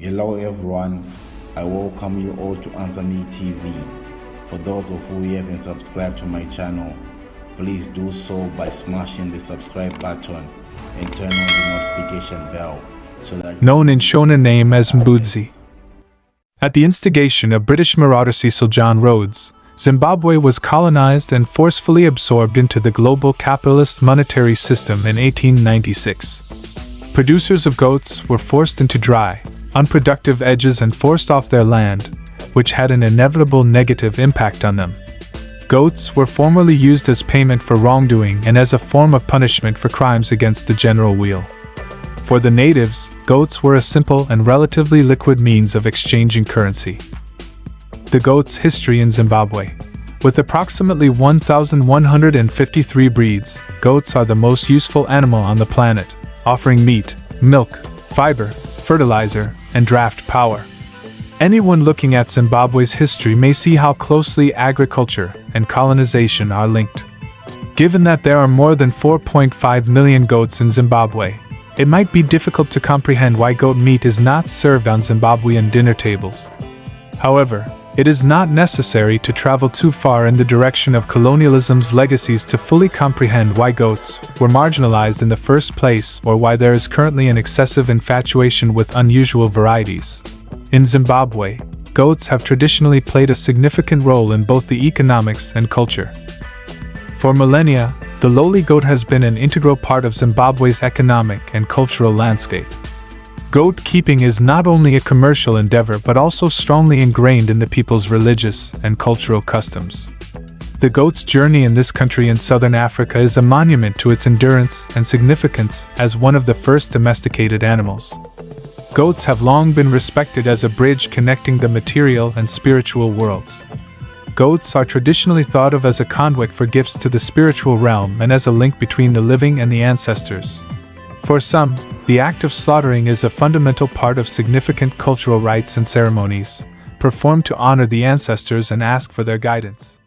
Hello everyone, I welcome you all to Answer Me TV. For those of you who haven't subscribed to my channel, please do so by smashing the subscribe button and turn on the notification bell so that known in Shonen name as Mbudzi. At the instigation of British marauder Cecil John Rhodes, Zimbabwe was colonized and forcefully absorbed into the global capitalist monetary system in 1896. Producers of goats were forced into dry, unproductive edges and forced off their land, which had an inevitable negative impact on them. Goats were formerly used as payment for wrongdoing and as a form of punishment for crimes against the general weal. For the natives, goats were a simple and relatively liquid means of exchanging currency. The goat's history in Zimbabwe. With approximately 1,153 breeds, goats are the most useful animal on the planet, offering meat, milk, fiber, fertilizer, and draft power. Anyone looking at Zimbabwe's history may see how closely agriculture and colonization are linked. Given that there are more than 4.5 million goats in Zimbabwe, it might be difficult to comprehend why goat meat is not served on Zimbabwean dinner tables. However, it is not necessary to travel too far in the direction of colonialism's legacies to fully comprehend why goats were marginalized in the first place or why there is currently an excessive infatuation with unusual varieties. In Zimbabwe, goats have traditionally played a significant role in both the economics and culture. For millennia, the lowly goat has been an integral part of Zimbabwe's economic and cultural landscape. Goat keeping is not only a commercial endeavor but also strongly ingrained in the people's religious and cultural customs. The goat's journey in this country in southern Africa is a monument to its endurance and significance as one of the first domesticated animals. Goats have long been respected as a bridge connecting the material and spiritual worlds. Goats are traditionally thought of as a conduit for gifts to the spiritual realm and as a link between the living and the ancestors. For some, the act of slaughtering is a fundamental part of significant cultural rites and ceremonies, performed to honor the ancestors and ask for their guidance.